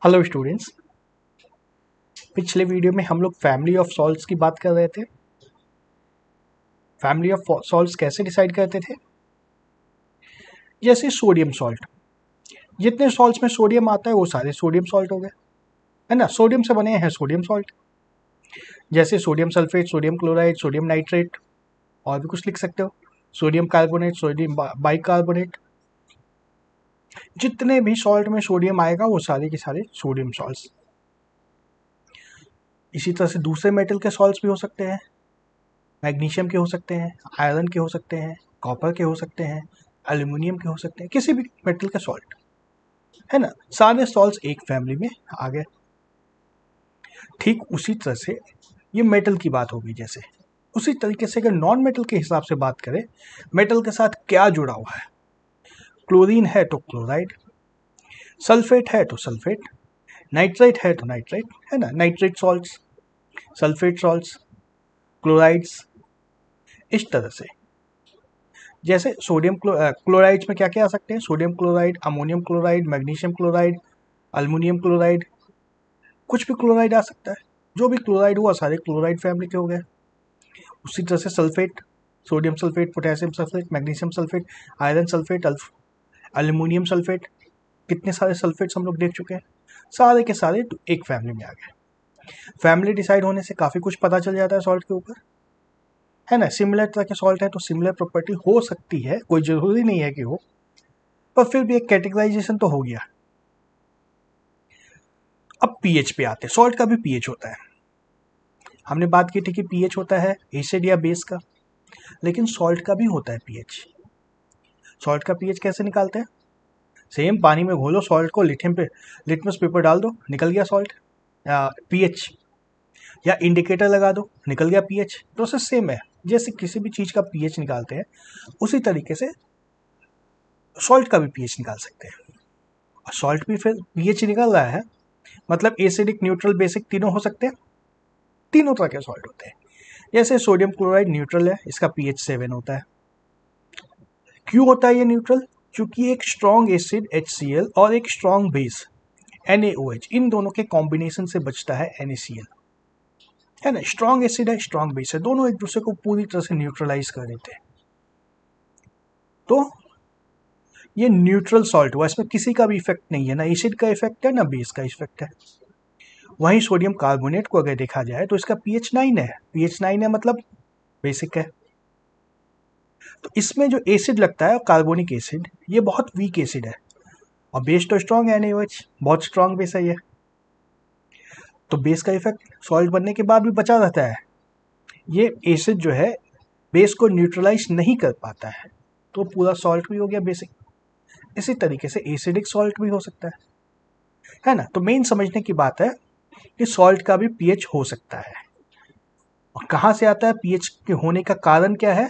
Hello students. पिछले video में हम लोग फैमिली ऑफ सॉल्ट्स की बात कर रहे थे। फैमिली ऑफ सॉल्ट्स कैसे डिसाइड करते थे? जैसे सोडियम सॉल्ट, जितने सॉल्ट्स में सोडियम आता है वो सारे सोडियम सॉल्ट हो गए, है ना। सोडियम से बने हैं सोडियम सॉल्ट। जैसे sodium sulphate, sodium chloride, sodium nitrate, और भी कुछ लिख सकते हो। सोडियम कार्बोनेट, सोडियम बाइकार्बोनेट, जितने भी सॉल्ट में सोडियम आएगा वो सारे के सारे सोडियम सॉल्ट्स। इसी तरह से दूसरे मेटल के सॉल्ट्स भी हो सकते हैं। मैग्नीशियम के हो सकते हैं, आयरन के हो सकते हैं, कॉपर के हो सकते हैं, एल्यूमिनियम के हो सकते हैं, किसी भी मेटल का सॉल्ट, है ना। सारे सॉल्ट्स एक फैमिली में आ गए। ठीक उसी तरह से ये मेटल की बात होगी। जैसे उसी तरीके से अगर नॉन मेटल के हिसाब से बात करें, मेटल के साथ क्या जुड़ा हुआ है? क्लोरीन है तो क्लोराइड, सल्फेट है तो सल्फेट, नाइट्रेट है तो नाइट्रेट, है ना। Nitrate salts, sulphate salts, chlorides, इस तरह से। जैसे सोडियम क्लोराइड्स में क्या क्या आ सकते हैं? Sodium chloride, ammonium chloride, magnesium chloride, aluminium chloride, कुछ भी क्लोराइड आ सकता है। जो भी क्लोराइड हुआ सारे क्लोराइड फैमिली के हो गए। उसी तरह से sulphate, sodium sulphate, potassium sulphate, magnesium sulphate, iron sulphate, aluminium sulphate, कितने सारे सल्फेट्स हम लोग देख चुके हैं। सारे के सारे एक फैमिली में आ गए। फैमिली डिसाइड होने से काफ़ी कुछ पता चल जाता है सॉल्ट के ऊपर, है ना। सिमिलर तरह के सॉल्ट है तो सिमिलर प्रॉपर्टी हो सकती है, कोई जरूरी नहीं है कि हो, पर फिर भी एक कैटेगराइजेशन तो हो गया। अब पीएच पे आते हैं। सॉल्ट का भी पीएच होता है। हमने बात की थी कि पीएच होता है एसिड या बेस का, लेकिन सॉल्ट का भी होता है पीएच। सॉल्ट का पीएच कैसे निकालते हैं? सेम पानी में घोलो सॉल्ट को, लिटमस पेपर डाल दो, निकल गया सॉल्ट पीएच, या इंडिकेटर लगा दो, निकल गया पीएच। प्रोसेस सेम है। जैसे किसी भी चीज़ का पीएच निकालते हैं उसी तरीके से सॉल्ट का भी पीएच निकाल सकते हैं। और सॉल्ट भी फिर पीएच निकल रहा है, मतलब एसिडिक, न्यूट्रल, बेसिक तीनों हो सकते हैं। तीनों तरह के सॉल्ट होते हैं। जैसे सोडियम क्लोराइड न्यूट्रल है, इसका पीएच 7 होता है। क्यों होता है ये न्यूट्रल? क्योंकि एक स्ट्रॉन्ग एसिड HCl और एक स्ट्रॉन्ग बेस NaOH, इन दोनों के कॉम्बिनेशन से बचता है NaCl, है ना। स्ट्रॉन्ग एसिड है, स्ट्रॉन्ग बेस है, दोनों एक दूसरे को पूरी तरह से न्यूट्रलाइज कर देते हैं। तो ये न्यूट्रल सॉल्ट हुआ, इसमें किसी का भी इफेक्ट नहीं है, ना एसिड का इफेक्ट है ना बेस का इफेक्ट है। वहीं सोडियम कार्बोनेट को अगर देखा जाए तो इसका पीएच 9 है। पीएच 9 है मतलब बेसिक है। तो इसमें जो एसिड लगता है कार्बोनिक एसिड, ये बहुत वीक एसिड है, और बेस तो स्ट्रॉन्ग है NaOH, बहुत स्ट्रॉन्ग बेस है ये। तो बेस का इफेक्ट सॉल्ट बनने के बाद भी बचा रहता है। ये एसिड जो है बेस को न्यूट्रलाइज नहीं कर पाता है, तो पूरा सॉल्ट भी हो गया बेसिक। इसी तरीके से एसिडिक सॉल्ट भी हो सकता है ना। तो मेन समझने की बात है कि सॉल्ट का भी पीएच हो सकता है। और कहाँ से आता है पीएच के होने का कारण क्या है?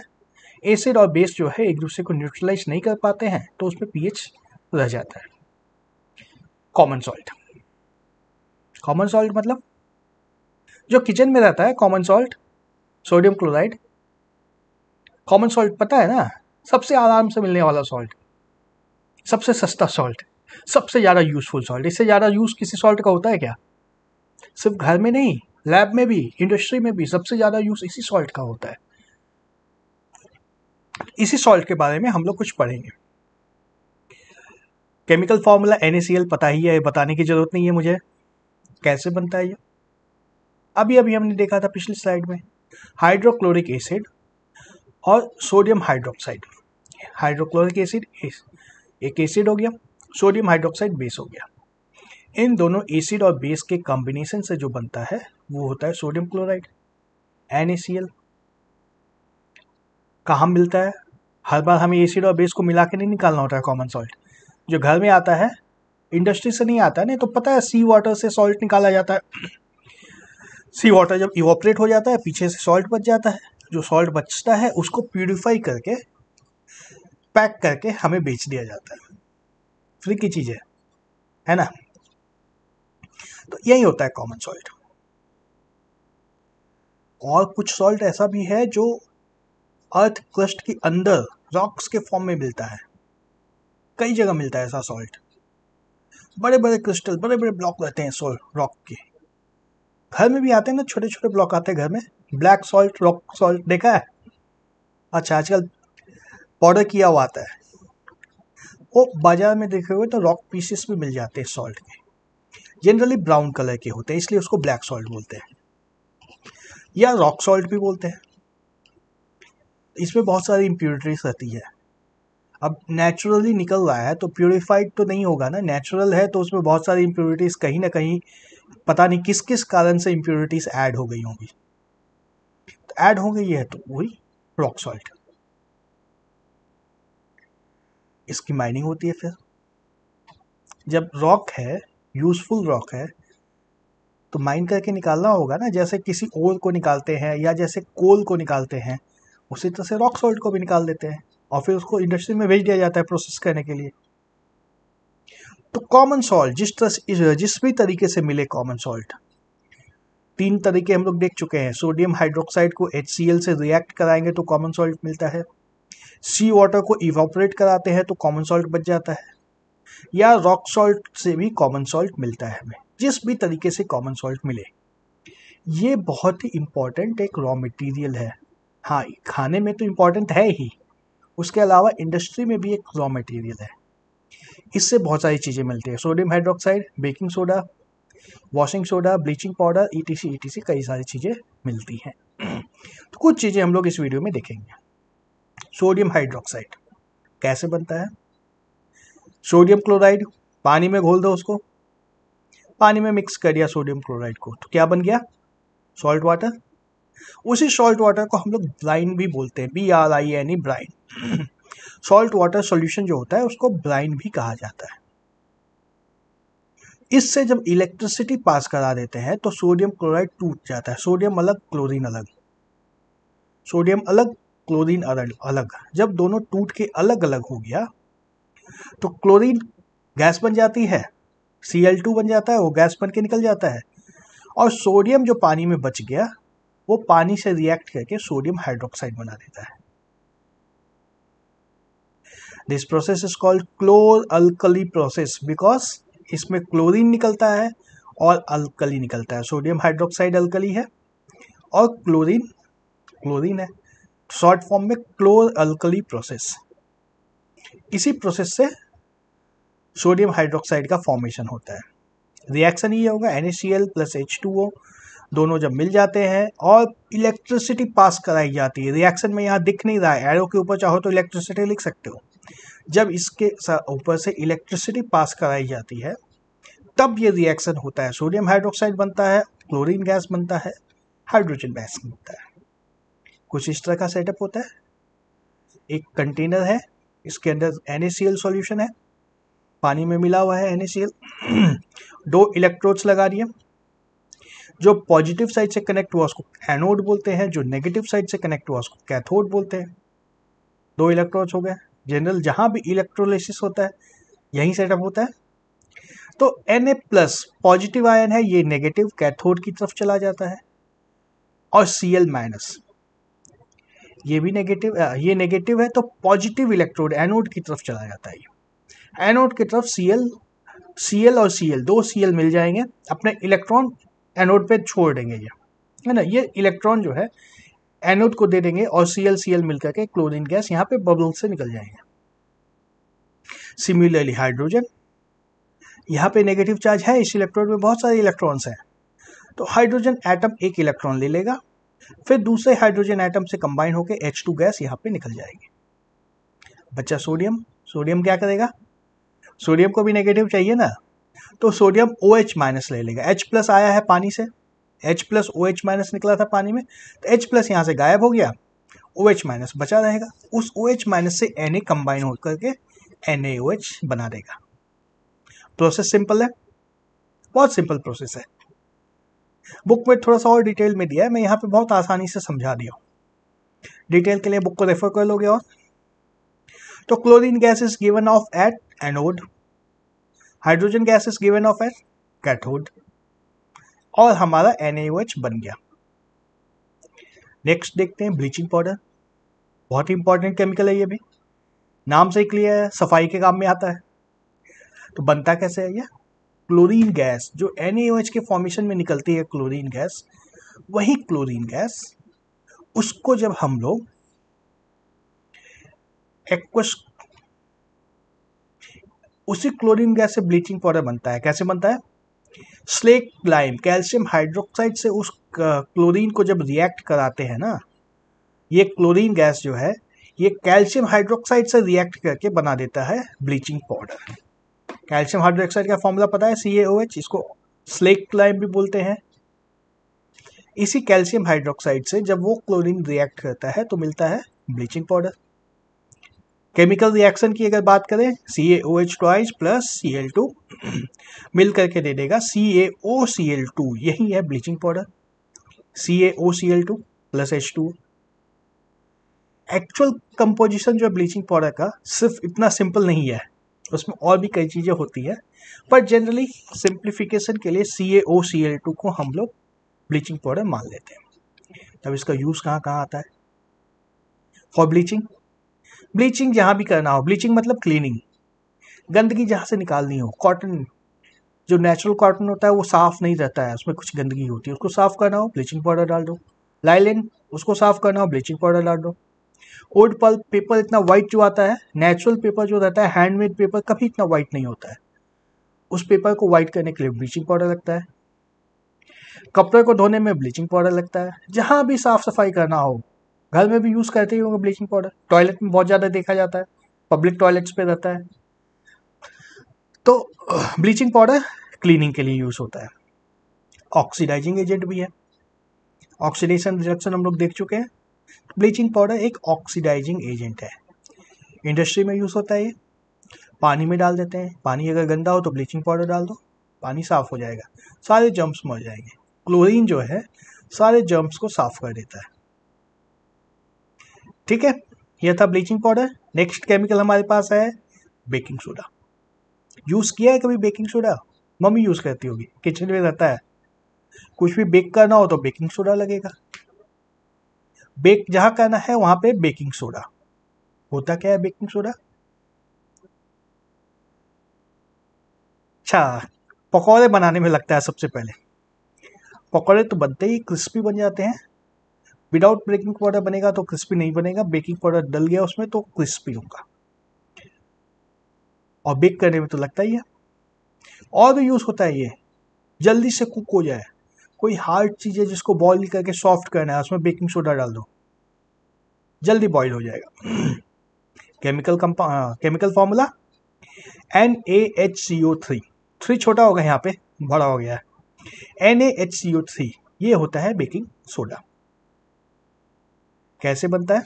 एसिड और बेस जो है एक दूसरे को न्यूट्रलाइज नहीं कर पाते हैं, तो उसमें पीएच रह जाता है। कॉमन सॉल्ट, कॉमन सॉल्ट मतलब जो किचन में रहता है, common salt, sodium chloride. Common salt पता है ना, सबसे आराम से मिलने वाला सॉल्ट, सबसे सस्ता सॉल्ट, सबसे ज़्यादा यूजफुल सॉल्ट। इससे ज़्यादा यूज किसी सॉल्ट का होता है क्या? सिर्फ घर में नहीं, लैब में भी, इंडस्ट्री में भी सबसे ज़्यादा यूज इसी सॉल्ट का होता है। इसी सॉल्ट के बारे में हम लोग कुछ पढ़ेंगे। केमिकल फॉर्मूला NaCl पता ही है, बताने की जरूरत नहीं है मुझे। कैसे बनता है ये अभी अभी हमने देखा था पिछली स्लाइड में। हाइड्रोक्लोरिक एसिड और सोडियम हाइड्रोक्साइड। हाइड्रोक्लोरिक एसिड एक एसिड हो गया, सोडियम हाइड्रोक्साइड बेस हो गया। इन दोनों एसिड और बेस के कॉम्बिनेशन से जो बनता है वो होता है सोडियम क्लोराइड, NaCl। कहाँ मिलता है? हर बार हमें एसिड और बेस को मिला के नहीं निकालना होता है कॉमन सॉल्ट। जो घर में आता है, इंडस्ट्री से नहीं आता है, नहीं तो पता है सी वाटर से सॉल्ट निकाला जाता है। सी वाटर जब इवोपरेट हो जाता है, पीछे से सॉल्ट बच जाता है। जो सॉल्ट बचता है उसको प्यूरिफाई करके पैक करके हमें बेच दिया जाता है। फ्री की चीज़ है ना। तो यही होता है कॉमन सॉल्ट। और कुछ सॉल्ट ऐसा भी है जो अर्थ क्रस्ट के अंदर रॉक्स के फॉर्म में मिलता है। कई जगह मिलता है ऐसा सॉल्ट। बड़े बड़े क्रिस्टल, बड़े बड़े ब्लॉक रहते हैं सोल रॉक के। घर में भी आते हैं ना, छोटे छोटे ब्लॉक आते हैं घर में, ब्लैक सॉल्ट, रॉक सॉल्ट, देखा है? अच्छा, आजकल पाउडर किया हुआ आता है वो, बाजार में देखे हुए तो रॉक पीसेस भी मिल जाते हैं सॉल्ट के, जनरली ब्राउन कलर के होते हैं, इसलिए उसको ब्लैक सॉल्ट बोलते हैं या रॉक सॉल्ट भी बोलते हैं। इसमें बहुत सारी इम्प्योरिटीज रहती है। अब नेचुरली निकल रहा है तो प्योरीफाइड तो नहीं होगा ना, नेचुरल है तो उसमें बहुत सारी इम्प्योरिटीज कहीं ना कहीं पता नहीं किस किस कारण से इम्प्योरिटीज ऐड हो गई होंगी, तो ऐड हो गई है तो वही रॉक सॉल्ट। इसकी माइनिंग होती है। फिर जब रॉक है, यूजफुल रॉक है, तो माइन करके निकालना होगा ना, जैसे किसी ओर को निकालते हैं या जैसे कोल को निकालते हैं, उसी तरह से रॉक सॉल्ट को भी निकाल देते हैं और फिर उसको इंडस्ट्री में भेज दिया जाता है प्रोसेस करने के लिए। तो कॉमन सॉल्ट जिस भी तरीके से मिले कॉमन सॉल्ट, 3 तरीके हम लोग देख चुके हैं। सोडियम हाइड्रोक्साइड को HCl से रिएक्ट कराएंगे तो कॉमन सॉल्ट मिलता है, सी वाटर को इवापोरेट कराते हैं तो कॉमन सॉल्ट बच जाता है, या रॉक सॉल्ट से भी कॉमन सॉल्ट मिलता है हमें। जिस भी तरीके से कॉमन सॉल्ट मिले, ये बहुत ही इंपॉर्टेंट एक रॉ मटेरियल है। हाँ, खाने में तो इम्पॉर्टेंट है ही, उसके अलावा इंडस्ट्री में भी एक रॉ मटेरियल है। इससे बहुत सारी चीज़ें मिलती है, sodium hydroxide, baking soda, washing soda, bleaching powder, ETC कई सारी चीज़ें मिलती हैं। तो कुछ चीज़ें हम लोग इस वीडियो में देखेंगे। सोडियम हाइड्रोक्साइड कैसे बनता है? सोडियम क्लोराइड, पानी में घोल दो उसको, पानी में मिक्स कर दिया सोडियम क्लोराइड को, तो क्या बन गया? Salt water. उसी सॉल्ट वाटर को हम लोग ब्राइन भी बोलते हैं, BRINE, brine. Salt water solution जो होता है उसको ब्राइन भी कहा जाता है। इससे जब इलेक्ट्रिसिटी पास करा देते हैं तो सोडियम क्लोराइड टूट जाता है, सोडियम अलग क्लोरीन अलग, सोडियम अलग क्लोरीन अलग। जब दोनों टूट के अलग अलग हो गया तो क्लोरीन गैस बन जाती है, Cl2 बन जाता है, वो गैस बन के निकल जाता है, और सोडियम जो पानी में बच गया वो पानी से रिएक्ट करके सोडियम हाइड्रोक्साइड बना देता है। This process is called क्लोर alkali process, because इसमें क्लोरीन निकलता है और अल्कली निकलता है। सोडियम हाइड्रोक्साइड अल्कली है और क्लोरीन क्लोरीन है, शॉर्ट फॉर्म में क्लोर अल्कली प्रोसेस। इसी प्रोसेस से सोडियम हाइड्रोक्साइड का फॉर्मेशन होता है। रिएक्शन ये होगा, NaCl + H2O दोनों जब मिल जाते हैं और इलेक्ट्रिसिटी पास कराई जाती है। रिएक्शन में यहाँ दिख नहीं रहा है, एरो के ऊपर चाहो तो इलेक्ट्रिसिटी लिख सकते हो। जब इसके ऊपर से इलेक्ट्रिसिटी पास कराई जाती है तब ये रिएक्शन होता है, सोडियम हाइड्रोक्साइड बनता है, क्लोरीन गैस बनता है, हाइड्रोजन गैस बनता है। कुछ इस तरह का सेटअप होता है। एक कंटेनर है, इसके अंदर NaCl सॉल्यूशन है, पानी में मिला हुआ है NaCl। 2 इलेक्ट्रोड्स लगा दिए, जो पॉजिटिव साइड से कनेक्ट हुआ उसको एनोड बोलते हैं, जो नेगेटिव साइड से कनेक्ट हुआ उसको कैथोड बोलते हैं। 2 इलेक्ट्रोड्स हो गए। जनरल जहां भी इलेक्ट्रोलिसिस होता है यही सेटअप होता है। तो Na+ पॉजिटिव आयन है, ये नेगेटिव कैथोड की तरफ चला जाता है, और Cl- ये भी नेगेटिव, ये नेगेटिव है तो पॉजिटिव इलेक्ट्रोड एनोड की तरफ चला जाता है। एनोड की तरफ Cl और Cl, 2 Cl मिल जाएंगे, अपने इलेक्ट्रॉन एनोड पे छोड़ देंगे, ये है ना, ये इलेक्ट्रॉन जो है एनोड को दे देंगे और Cl मिलकर के क्लोरीन गैस यहाँ पे बबल से निकल जाएंगे। सिमिलरली हाइड्रोजन, यहाँ पे नेगेटिव चार्ज है, इस इलेक्ट्रोड में बहुत सारे इलेक्ट्रॉन्स हैं, तो हाइड्रोजन एटम एक इलेक्ट्रॉन ले लेगा, फिर दूसरे हाइड्रोजन एटम से कंबाइन होकर H2 गैस यहाँ पे निकल जाएगी। बच्चा सोडियम, सोडियम क्या करेगा? सोडियम को भी नेगेटिव चाहिए ना, तो सोडियम OH- ले लेगा। H+ आया है पानी से, H+ OH- निकला था पानी में, तो H+ यहाँ से गायब हो गया, OH- बचा रहेगा। उस OH- से Na कंबाइन होकर के NaOH बना देगा। प्रोसेस सिंपल है, बहुत सिंपल प्रोसेस है। बुक में थोड़ा सा और डिटेल में दिया है, मैं यहाँ पे बहुत आसानी से समझा दिया हूँ। डिटेल के लिए बुक को रेफर कर लोगे। और तो chlorine gas is given of at anode, hydrogen gas is given of at cathode, और हमारा NaOH बन गया। नेक्स्ट देखते हैं ब्लीचिंग पाउडर। बहुत ही इंपॉर्टेंट केमिकल है, ये भी नाम से ही क्लियर है, सफाई के काम में आता है। तो बनता कैसे है ये? क्लोरीन गैस जो NaOH के फॉर्मेशन में निकलती है, क्लोरीन गैस, वही क्लोरीन गैस उसको जब हम लोग एक्वस, उसी क्लोरीन गैस से ब्लीचिंग पाउडर बनता है। कैसे बनता है? स्लेक लाइम कैल्शियम हाइड्रोक्साइड से उस क्लोरीन को जब रिएक्ट कराते हैं ना, ये क्लोरीन गैस जो है ये कैल्शियम हाइड्रोक्साइड से रिएक्ट करके बना देता है ब्लीचिंग पाउडर। कैल्शियम हाइड्रोक्साइड का फॉर्मूला पता है, CaOH, इसको स्लेक लाइम भी बोलते हैं। इसी कैल्शियम हाइड्रोक्साइड से जब वो क्लोरीन रिएक्ट करता है तो मिलता है ब्लीचिंग पाउडर। केमिकल रिएक्शन की अगर बात करें, CaOH ट्वाइस प्लस Cl2 मिल करके दे देगा CaOCl2, यही है bleaching powder. CaOCl2 plus H2। Actual composition जो है ब्लीचिंग पाउडर का सिर्फ इतना सिंपल नहीं है, उसमें और भी कई चीज़ें होती है, पर जनरली सिंप्लीफिकेशन के लिए CaOCl2 को हम लोग ब्लीचिंग पाउडर मान लेते हैं। तब इसका यूज़ कहाँ कहाँ आता है? फॉर ब्लीचिंग, ब्लीचिंग जहाँ भी करना हो, ब्लीचिंग मतलब क्लीनिंग, गंदगी जहाँ से निकालनी हो। कॉटन, जो नेचुरल कॉटन होता है वो साफ़ नहीं रहता है, उसमें कुछ गंदगी होती है, उसको साफ़ करना हो ब्लीचिंग पाउडर डाल दो। लाइलन, उसको साफ़ करना हो ब्लीचिंग पाउडर डाल दो। वुड पल्प पेपर इतना वाइट जो आता है, नेचुरल पेपर जो रहता है, हैंडमेड पेपर कभी इतना वाइट नहीं होता है, उस पेपर को वाइट करने के लिए ब्लीचिंग पाउडर लगता है। कपड़े को धोने में ब्लीचिंग पाउडर लगता है। जहाँ भी साफ सफाई करना हो, घर में भी यूज़ करते ही होंगे ब्लीचिंग पाउडर, टॉयलेट में बहुत ज़्यादा देखा जाता है, पब्लिक टॉयलेट्स पे रहता है। तो ब्लीचिंग पाउडर क्लीनिंग के लिए यूज़ होता है। ऑक्सीडाइजिंग एजेंट भी है, ऑक्सीडेशन रिएक्शन हम लोग देख चुके हैं। ब्लीचिंग पाउडर एक ऑक्सीडाइजिंग एजेंट है, इंडस्ट्री में यूज़ होता है। ये पानी में डाल देते हैं, पानी अगर गंदा हो तो ब्लीचिंग पाउडर डाल दो, पानी साफ़ हो जाएगा, सारे जर्म्स मर जाएंगे। क्लोरीन जो है सारे जर्म्स को साफ कर देता है। ठीक है, यह था ब्लीचिंग पाउडर। नेक्स्ट केमिकल हमारे पास है बेकिंग सोडा। यूज़ किया है कभी बेकिंग सोडा? मम्मी यूज़ करती होगी, किचन में रहता है, कुछ भी बेक करना हो तो बेकिंग सोडा लगेगा। बेक जहाँ करना है वहाँ पे बेकिंग सोडा। होता क्या है बेकिंग सोडा? अच्छा, पकौड़े बनाने में लगता है सबसे पहले। पकौड़े तो बनते ही क्रिस्पी बन जाते हैं, विदाउट बेकिंग पाउडर बनेगा तो क्रिस्पी नहीं बनेगा, बेकिंग पाउडर डल गया उसमें तो क्रिस्पी होगा। और बेक करने में तो लगता ही है। और भी यूज़ होता है ये, जल्दी से कुक हो जाए, कोई हार्ड चीज़ है जिसको बॉईल करके सॉफ्ट करना है, उसमें बेकिंग सोडा डाल दो, जल्दी बॉईल हो जाएगा। केमिकल फॉर्मूला NaHCO3, 3 छोटा होगा यहाँ पे, बड़ा हो गया है। NaHCO3 ये होता है बेकिंग सोडा। कैसे बनता है?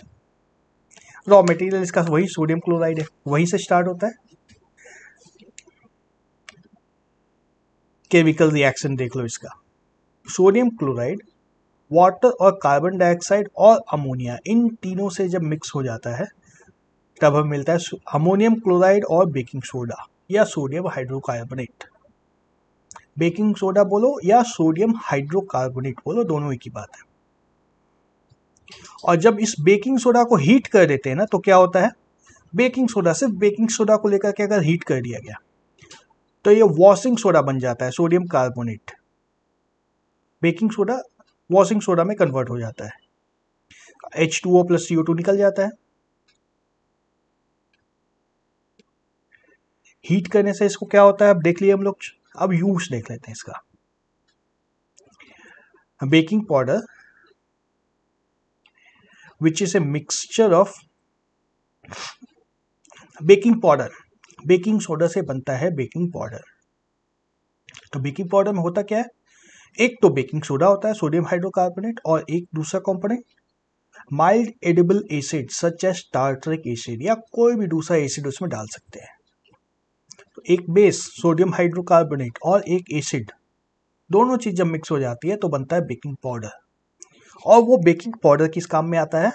रॉ मटेरियल इसका वही सोडियम क्लोराइड है, वहीं से स्टार्ट होता है। केमिकल रिएक्शन देख लो इसका, सोडियम क्लोराइड वाटर और कार्बन डाइऑक्साइड और अमोनिया, इन तीनों से जब मिक्स हो जाता है तब हमें मिलता है अमोनियम क्लोराइड और बेकिंग सोडा या सोडियम हाइड्रोकार्बोनेट। बेकिंग सोडा बोलो या सोडियम हाइड्रोकार्बोनेट बोलो, दोनों एक ही बात है। और जब इस बेकिंग सोडा को हीट कर देते हैं ना तो क्या होता है, बेकिंग सोडा, सिर्फ बेकिंग सोडा को लेकर के अगर हीट कर दिया गया तो ये वॉशिंग सोडा बन जाता है, sodium carbonate. Baking soda washing soda में कन्वर्ट हो जाता है, H2O प्लस CO2 निकल जाता है। हीट करने से इसको क्या होता है अब देख लिए हम लोग, अब यूज देख लेते हैं इसका। Baking powder which is a mixture of, baking powder baking soda से बनता है बेकिंग पाउडर। तो बेकिंग पाउडर में होता क्या है, एक तो बेकिंग सोडा होता है सोडियम हाइड्रोकार्बोनेट, और एक दूसरा component mild edible acid such as tartaric acid, या कोई भी दूसरा एसिड उसमें डाल सकते हैं। तो एक बेस सोडियम हाइड्रोकार्बोनेट और एक एसिड, दोनों चीज जब मिक्स हो जाती है तो बनता है बेकिंग पाउडर। और वो बेकिंग पाउडर किस काम में आता है?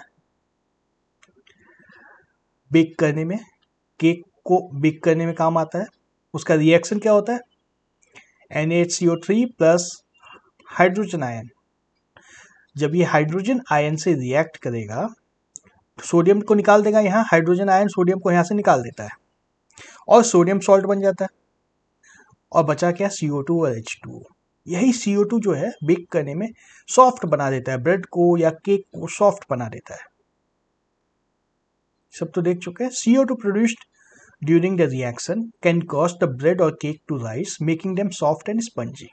बेक करने में, केक को बेक करने में काम आता है। उसका रिएक्शन क्या होता है, NaHCO3 प्लस हाइड्रोजन आयन। जब ये हाइड्रोजन आयन से रिएक्ट करेगा सोडियम को निकाल देगा, यहाँ हाइड्रोजन आयन सोडियम को यहाँ से निकाल देता है और सोडियम सॉल्ट बन जाता है। और बचा क्या, CO2 और H2O। यही CO2 जो है बेक करने में सॉफ्ट बना देता है, ब्रेड को या केक को सॉफ्ट बना देता है। सब तो देख चुके हैं। CO2 produced during the reaction can cause the bread और cake to rise making them soft and spongy.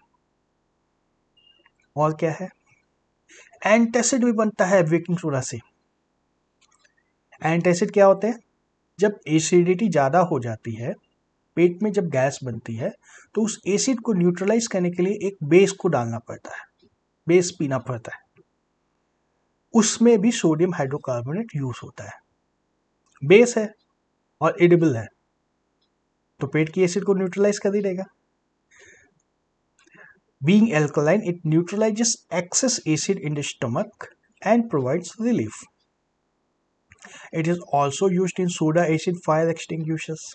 और क्या है, एंटासिड भी बनता है बेकिंग सोडा से। एंटासिड क्या होते हैं, जब एसिडिटी ज़्यादा हो जाती है, पेट में जब गैस बनती है, तो उस एसिड को न्यूट्रलाइज करने के लिए एक बेस को डालना पड़ता है, बेस पीना पड़ता है। उसमें भी सोडियम हाइड्रोकार्बोनेट यूज होता है। बेस है और एडिबल है, तो पेट की एसिड को न्यूट्रलाइज कर ही देगा। Being alkaline, it neutralises excess acid in the stomach and provides relief. It is also used in soda acid fire extinguishers.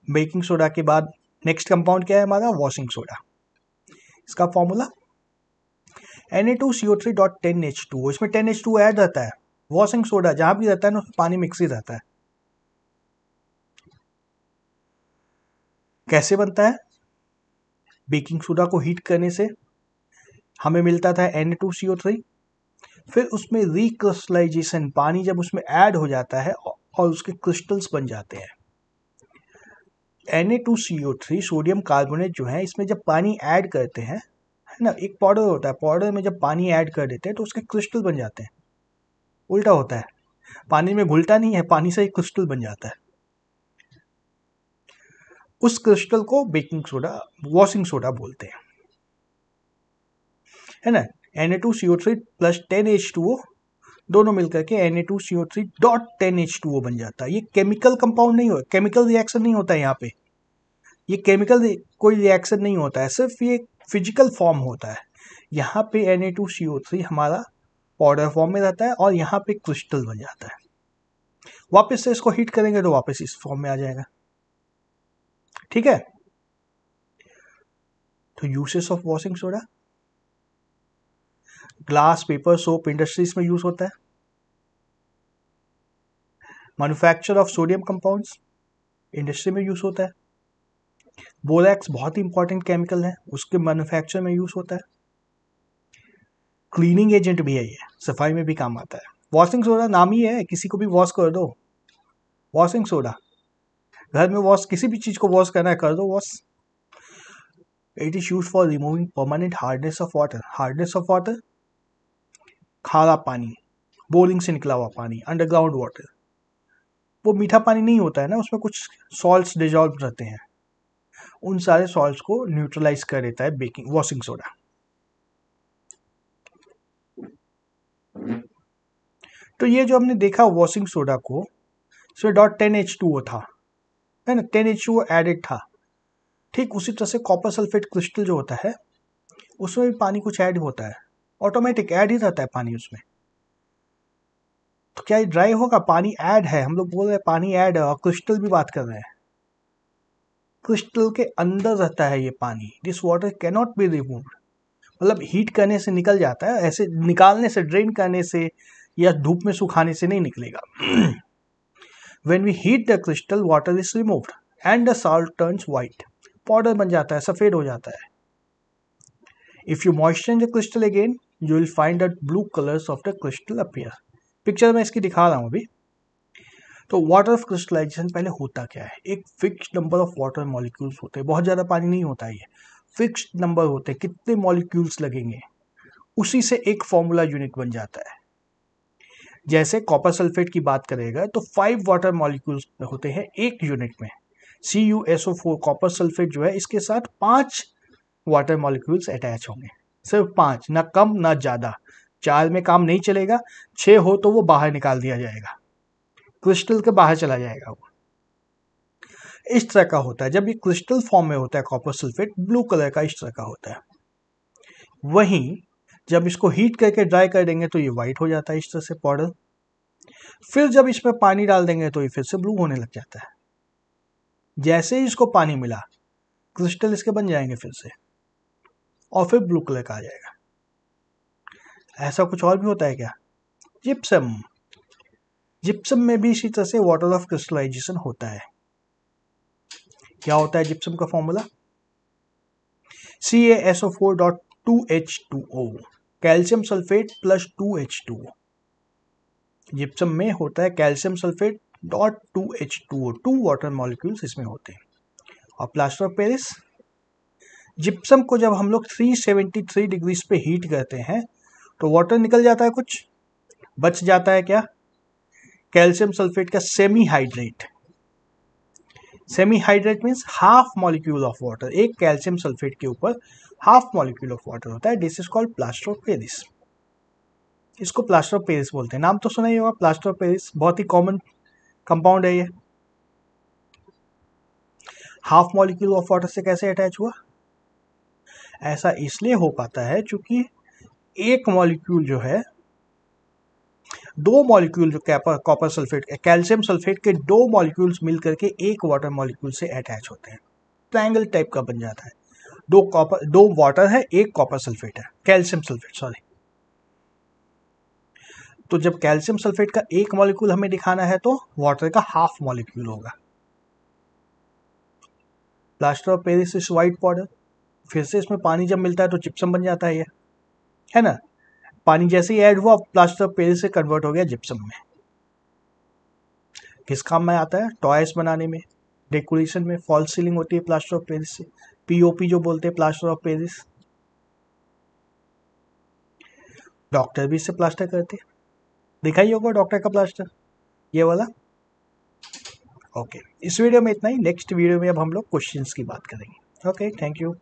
Baking soda के बाद नेक्स्ट कंपाउंड क्या है हमारा, वॉशिंग सोडा। इसका फॉर्मूला Na2CO3.10H2O। इसमें 10H2O ऐड रहता है। Washing soda जहां भी रहता है ना, उसमें पानी मिक्स ही रहता है। कैसे बनता है, बेकिंग सोडा को हीट करने से हमें मिलता था Na2CO3, फिर उसमें रिक्रिस्टलाइजेशन, पानी जब उसमें ऐड हो जाता है और उसके क्रिस्टल्स बन जाते हैं। Na2CO3 सोडियम कार्बोनेट जो है, इसमें जब पानी ऐड करते हैं, है ना, एक पाउडर होता है, पाउडर में जब पानी ऐड कर देते हैं तो उसके क्रिस्टल बन जाते हैं। उल्टा होता है, पानी में घुलता नहीं है, पानी से एक क्रिस्टल बन जाता है। उस क्रिस्टल को बेकिंग सोडा, वॉशिंग सोडा बोलते हैं, है ना। Na2CO3 प्लस 10H2O दोनों मिलकर के Na2CO3.10H2O बन जाता है। ये केमिकल कंपाउंड नहीं हो, केमिकल रिएक्शन नहीं होता है यहाँ पे, ये केमिकल कोई रिएक्शन नहीं होता है, सिर्फ ये फिजिकल फॉर्म होता है। यहाँ पे Na2CO3 हमारा पाउडर फॉर्म में रहता है और यहाँ पे क्रिस्टल बन जाता है। वापस से इसको हीट करेंगे तो वापस इस फॉर्म में आ जाएगा, ठीक है। तो uses of washing soda, glass, paper, soap industries में यूज होता है। Manufacture of sodium compounds industry में यूज होता है। बोरैक्स बहुत ही इंपॉर्टेंट केमिकल है, उसके मैन्युफैक्चर में यूज होता है। क्लीनिंग एजेंट भी है, ये सफाई में भी काम आता है। वॉशिंग सोडा नाम ही है, किसी को भी वॉश कर दो, वॉशिंग सोडा। घर में वॉश, किसी भी चीज को वॉश करना है, कर दो wash. It is use for removing permanent hardness of water. Hardness of water, खारा पानी, बोरिंग से निकला हुआ पानी, अंडरग्राउंड वाटर, वो मीठा पानी नहीं होता है ना, उसमें कुछ सॉल्ट्स डिजॉल्व रहते हैं, उन सारे सॉल्ट्स को न्यूट्रलाइज कर देता है बेकिंग वॉशिंग सोडा। तो ये जो हमने देखा वॉशिंग सोडा को, इसमें .10H2O था, है ना, 10H2O एडेड था। ठीक उसी तरह से कॉपर सल्फेट क्रिस्टल जो होता है, उसमें भी पानी कुछ ऐड होता है, ऑटोमेटिक ऐड ही रहता है पानी उसमें। तो क्या ये ड्राई होगा, पानी ऐड है, हम लोग बोल रहे हैं पानी ऐड है, और क्रिस्टल भी बात कर रहे हैं, क्रिस्टल के अंदर रहता है ये पानी। This water can not be removed, मतलब हीट करने से निकल जाता है, ऐसे निकालने से, ड्रेन करने से या धूप में सुखाने से नहीं निकलेगा। When we heat the crystal, water is removed and the salt turns white. Powder बन जाता है, सफेद हो जाता है। If you moisten the crystal again, you will find that blue colors of the crystal appear. Picture में इसकी दिखा रहा हूँ अभी। तो वाटर ऑफ क्रिस्टलाइजेशन पहले होता क्या है, एक fixed number of water molecules होते हैं, बहुत ज़्यादा पानी नहीं होता है, ये फिक्स्ड नंबर होते हैं, कितने मॉलिक्यूल्स लगेंगे, उसी से एक फॉर्मूला यूनिट बन जाता है। जैसे कॉपर सल्फेट की बात करेगा तो 5 वाटर मॉलिक्यूल्स होते हैं एक यूनिट में। CuSO4 कॉपर सल्फेट जो है, इसके साथ 5 वाटर मॉलिक्यूल्स अटैच होंगे, सिर्फ 5, ना कम ना ज़्यादा। 4 में काम नहीं चलेगा, 6 हो तो वो बाहर निकाल दिया जाएगा, क्रिस्टल के बाहर चला जाएगा वो। इस तरह का होता है, जब ये क्रिस्टल फॉर्म में होता है कॉपर सल्फेट, ब्लू कलर का इस तरह का होता है। वहीं जब इसको हीट करके ड्राई कर देंगे तो ये व्हाइट हो जाता है इस तरह से पाउडर। फिर जब इसमें पानी डाल देंगे तो ये फिर से ब्लू होने लग जाता है। जैसे ही इसको पानी मिला, क्रिस्टल इसके बन जाएंगे फिर से, और फिर ब्लू कलर का आ जाएगा। ऐसा कुछ और भी होता है क्या, जिप्सम, जिप्सम में भी इसी तरह से वाटर ऑफ क्रिस्टलाइजेशन होता है। क्या होता है जिप्सम का formula? CaSO4.2H2O, calcium sulphate plus 2H2O। Gypsum में होता है calcium sulphate dot 2H2O, 2 water molecules इसमें होते हैं। और प्लास्टर ऑफ पेरिस, जिप्सम को जब हम लोग 373 डिग्रीज पे हीट करते हैं तो वाटर निकल जाता है, कुछ बच जाता है क्या? कैल्शियम सल्फेट का semi hydrate. Semi hydrate means half molecule of water, एक कैल्शियम सल्फेट के ऊपर हाफ मॉलिक्यूल ऑफ वाटर होता है। This is called plaster of Paris. इसको प्लास्टर ऑफ पेरिस बोलते हैं। नाम तो सुना ही होगा, प्लास्टर ऑफ पेरिस, बहुत ही कॉमन कंपाउंड है ये। हाफ मॉलिक्यूल ऑफ वाटर से कैसे अटैच हुआ? ऐसा इसलिए हो पाता है क्योंकि एक मॉलिक्यूल जो है, दो मॉलिक्यूल जो कॉपर सल्फेट, कैल्शियम सल्फेट के दो मॉलिक्यूल्स मिल करके एक वाटर मॉलिक्यूल से अटैच होते हैं, ट्रायंगल टाइप का बन जाता है। दो वाटर है, एक कॉपर सल्फेट है, कैल्शियम सल्फेट सॉरी। तो जब कैल्शियम सल्फेट का एक मॉलिक्यूल हमें दिखाना है तो वाटर का हाफ मॉलिक्यूल होगा। Plaster of Paris is white powder. फिर से इसमें पानी जब मिलता है तो जिप्सम बन जाता है ये, है ना। पानी जैसे ही ऐड हुआ प्लास्टर ऑफ पेरिस से कन्वर्ट हो गया जिप्सम में। किस काम में आता है? टॉयज बनाने में, डेकोरेशन में, फॉल सीलिंग होती है प्लास्टर ऑफ पेरिस से, पीओपी जो बोलते हैं प्लास्टर ऑफ पेरिस। डॉक्टर भी इससे प्लास्टर करते हैं, देखा ही होगा डॉक्टर का प्लास्टर, ये वाला। ओके, इस वीडियो में इतना ही। नेक्स्ट वीडियो में अब हम लोग क्वेश्चंस की बात करेंगे। Okay, thank you.